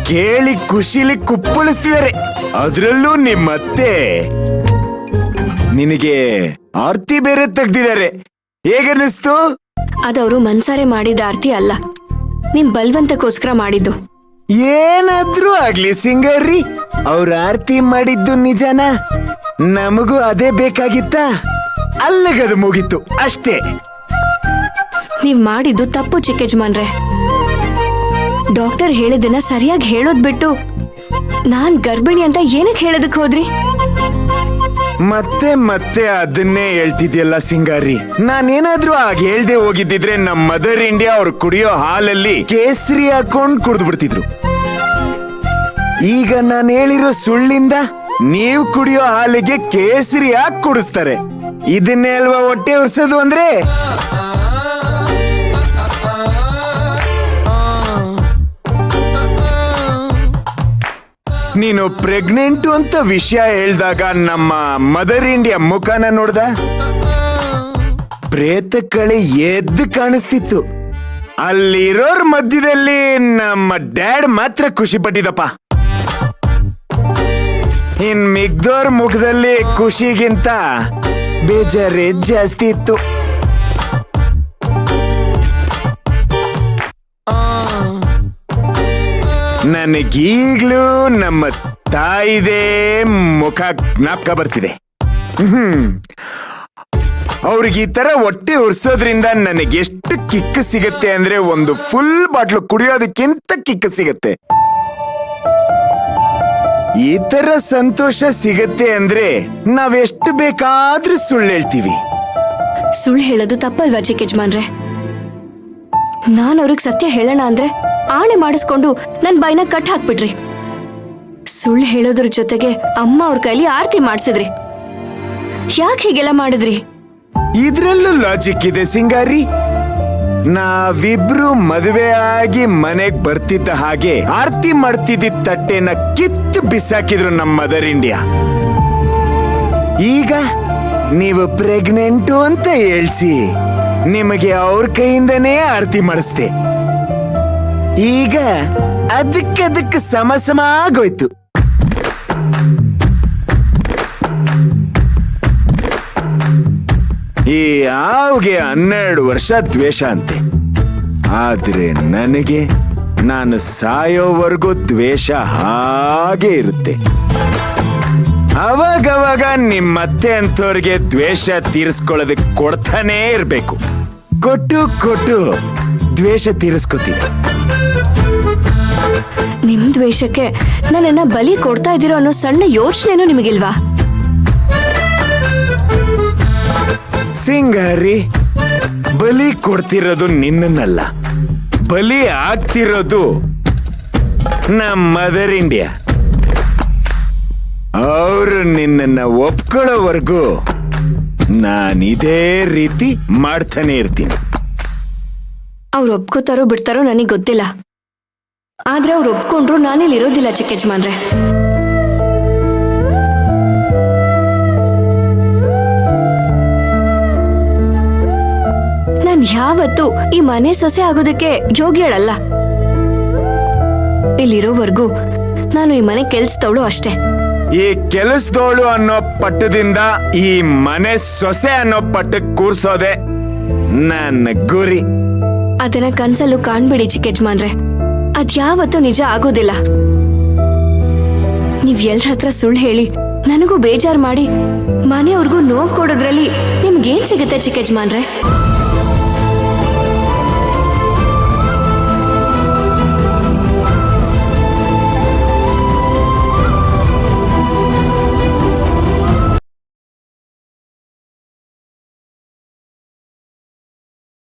ಕೇಳಿ ಖುಷಿಲಿ ಕುಪ್ಪಳಿಸ್ತಿದ್ದಾರೆ. ಅದ್ರಲ್ಲೂ ನಿಮ್ಮತ್ತೆ ನಿನಗೆ ಆರ್ತಿ ಬೇರೆ ತೆಗ್ದಿದ್ದಾರೆ. ಹೇಗನ್ನಿಸ್ತು? ಅದವರು ಮನ್ಸಾರೆ ಮಾಡಿದ ಆರ್ತಿ ಅಲ್ಲ, ನಿಮ್ ಬಲ್ವಂತಕ್ಕೋಸ್ಕರ ಮಾಡಿದ್ದು. ಏನಾದ್ರೂ ಆಗ್ಲಿ ಸಿಂಗರ್ರಿ, ಅವ್ರ ಆರ್ತಿ ಮಾಡಿದ್ದು ನಿಜಾನ? ನಮಗೂ ಅದೇ ಬೇಕಾಗಿತ್ತ? ಅಲ್ಲಗದು ಮುಗೀತು ಅಷ್ಟೇ. ನೀವ್ ಮಾಡಿದ್ದು ತಪ್ಪು ಚಿಕ್ಕ ಯಜಮಾನ್ರೆ. ಡಾಕ್ಟರ್ ಹೇಳಿದ್ದನ್ನ ಸರಿಯಾಗಿ ಹೇಳೋದ್ ಬಿಟ್ಟು ನಾನ್ ಗರ್ಭಿಣಿ ಅಂತ ಏನಕ್ಕೆ ಹೇಳೋದಕ್ ಹೋದ್ರಿ? ಮತ್ತೆ ಮತ್ತೆ ಅದನ್ನೇ ಹೇಳ್ತಿದ್ಯಲ್ಲ ಸಿಂಗಾರಿ. ನಾನೇನಾದ್ರೂ ಆಗ ಹೇಳ್ದೆ ಹೋಗಿದ್ದಿದ್ರೆ ನಮ್ ಮದರ್ ಇಂಡಿಯಾ ಅವ್ರು ಕುಡಿಯೋ ಹಾಲಲ್ಲಿ ಕೇಸರಿ ಹಾಕೊಂಡ್ ಕುಡ್ದು ಬಿಡ್ತಿದ್ರು. ಈಗ ನಾನು ಹೇಳಿರೋ ಸುಳ್ಳಿಂದ ನೀವು ಕುಡಿಯೋ ಹಾಲಿಗೆ ಕೇಸರಿ ಹಾಕಿ ಕುಡಿಸ್ತಾರೆ. ಇದನ್ನೇ ಅಲ್ವಾ ಹೊಟ್ಟೆ ಉರ್ಸೋದು ಅಂದ್ರೆ? ನೀನು ಪ್ರೆಗ್ನೆಂಟು ಅಂತ ವಿಷಯ ಹೇಳ್ದಾಗ ನಮ್ಮ ಮದರ್ ಇಂಡಿಯಾ ಮುಖನ ನೋಡ್ದ? ಪ್ರೇತ ಕಳೆ ಎದ್ದು ಕಾಣಿಸ್ತಿತ್ತು. ಅಲ್ಲಿರೋರ್ ಮಧ್ಯದಲ್ಲಿ ನಮ್ಮ ಡ್ಯಾಡ್ ಮಾತ್ರ ಖುಷಿ ಪಟ್ಟಿದಪ್ಪ. ಇನ್ ಮಿಗ್ದೋರ್ ಮುಖದಲ್ಲಿ ಖುಷಿಗಿಂತ ಬೇಜಾರೇ ಜಾಸ್ತಿ ಇತ್ತು. ನನಗೀಗ್ಲೂ ನಮ್ಮ ತಾಯಿದೇ ಮುಖ ಜ್ಞಾಪಕ ಬರ್ತಿದೆ. ಅವ್ರಿಗೆ ಈ ತರ ಹೊಟ್ಟೆ ಉರ್ಸೋದ್ರಿಂದ ನನಗೆಷ್ಟು ಕಿಕ್ ಸಿಗತ್ತೆ ಅಂದ್ರೆ ಒಂದು ಫುಲ್ ಬಾಟ್ಲು ಕುಡಿಯೋದಕ್ಕಿಂತ ಕಿಕ್ ಸಿಗತ್ತೆ. ಈ ತರ ಸಂತೋಷ ಸಿಗತ್ತೆ ಅಂದ್ರೆ ನಾವೆಷ್ಟು ಬೇಕಾದ್ರೂ ಸುಳ್ಳು ಹೇಳ್ತೀವಿ. ಸುಳ್ಳು ಹೇಳೋದು ತಪ್ಪಲ್ವಾ ಚಿಕ್ಕ ಯಜಮಾನ್ರೆ? ನಾನ್ ಅವ್ರಿಗೆ ಸತ್ಯ ಹೇಳೋಣ ಅಂದ್ರೆ ಆಣೆ ಮಾಡಿಸ್ಕೊಂಡು ನನ್ ಬಾಯಿನ ಕಟ್ ಹಾಕ್ಬಿಟ್ರಿ. ಸುಳ್ಳು ಹೇಳೋದ್ರ ಜೊತೆಗೆ ಅಮ್ಮ ಅವ್ರ ಕೈಲಿ ಆರ್ತಿ ಮಾಡ್ಸಿದ್ರಿ. ಯಾಕೆ ಹೀಗೆಲ್ಲ ಮಾಡಿದ್ರಿ? ಇದ್ರಲ್ಲೂ ಲಾಜಿಕ್ ಇದೆ ಸಿಂಗಾರಿ. ನಾವಿಬ್ರು ಮದುವೆ ಆಗಿ ಮನೆಗ್ ಬರ್ತಿದ್ದ ಹಾಗೆ ಆರ್ತಿ ಮಾಡ್ತಿದ್ದ ತಟ್ಟೆನ ಕಿತ್ತು ಬಿಸಾಕಿದ್ರು ನಮ್ಮ ಮದರ್ ಇಂಡಿಯಾ. ಈಗ ನೀವು ಪ್ರೆಗ್ನೆಂಟು ಅಂತ ಹೇಳ್ಸಿ ನಿಮಗೆ ಅವ್ರ ಕೈಯಿಂದನೇ ಆರ್ತಿ ಮಾಡಿಸ್ದೆ. ಈಗ ಅದಕ್ಕೆ ಸಮ ಆಗೋಯ್ತು. ಈ ಆವ್ಗೆ 12 ವರ್ಷ ದ್ವೇಷ ಅಂತೆ. ಆದ್ರೆ ನನಗೆ ನಾನು ಸಾಯೋವರೆಗೂ ದ್ವೇಷ ಹಾಗೆ ಇರುತ್ತೆ. ಅವಾಗವಾಗ ನಿಮ್ಮತ್ತೆ ಅಂತವ್ರಿಗೆ ದ್ವೇಷ ತೀರಿಸ್ಕೊಳ್ಳೋದಕ್ಕೆ ಕೊಡ್ತಾನೇ ಇರ್ಬೇಕು. ಕೊಟ್ಟು ದ್ವೇಷ ತೀರಿಸ್ಕೋತೀನಿ. ನಿಮ್ ದ್ವೇಷಕ್ಕೆ ನನ್ನನ್ನ ಬಲಿ ಕೊಡ್ತಾ ಇದ್ದೀರೋ ಅನ್ನೋ ಸಣ್ಣ ಯೋಚನೆನೂ ನಿಮಗಿಲ್ವಾ? ಸಿಂಗಾರಿ, ಬಲಿ ಕೊಡ್ತಿರೋದು ನಿನ್ನನ್ನಲ್ಲ, ಬಲಿ ಆಗ್ತಿರೋದು ನಮ್ಮ ಮದರ್ ಇಂಡಿಯಾ. ಅವರು ನಿನ್ನನ್ನ ಒಪ್ಕೊಳ್ಳೋವರೆಗೂ ನಾನಿದೇ ರೀತಿ ಮಾಡ್ತಾನೆ ಇರ್ತೀನಿ. ಅವ್ರು ಒಪ್ಕೋತಾರೋ ಬಿಡ್ತಾರೋ ನನಗೆ ಗೊತ್ತಿಲ್ಲ. ಆದ್ರೆ ಅವ್ರು ಒಪ್ಕೊಂಡ್ರು ನಾನಿಲ್ಲಿ ಇರೋದಿಲ್ಲ ಚಿಕ್ಕ ಯಜಮಾನ್ರೆ. ನಾನ್ ಯಾವತ್ತೂ ಈ ಮನೆ ಸೊಸೆ ಆಗೋದಕ್ಕೆ ಯೋಗ್ಯಳಲ್ಲ. ಇಲ್ಲಿರೋವರೆಗೂ ನಾನು ಈ ಮನೆ ಕೆಲ್ಸದವಳು ಅಷ್ಟೇ. ಈ ಕೆಲಸದವಳು ಅನ್ನೋ ಪಟ್ಟದಿಂದ ಈ ಮನೆ ಸೊಸೆ ಅನ್ನೋ ಪಟ್ಟಕ್ಕೆ ಕೂರ್ಸೋದೆ ನನ್ನ ಗುರಿ. ಅದನ್ನ ಕನ್ಸಲ್ಲೂ ಕಾಣ್ಬಿಡಿ ಚಿಕ್ಕ ಯಜಮಾನ್ರೆ, ಅದ್ಯಾವತ್ತೂ ನಿಜ ಆಗೋದಿಲ್ಲ. ನೀವ್ ಎಲ್ರ ಹತ್ರ ಸುಳ್ಳು ಹೇಳಿ ನನಗೂ ಬೇಜಾರ್ ಮಾಡಿ ಮನೆಯವ್ರಿಗೂ ನೋವು ಕೊಡೋದ್ರಲ್ಲಿ ನಿಮ್ಗೇನ್ ಸಿಗುತ್ತೆ ಚಿಕ್ಕ ಯಜಮಾನ್ರೆ?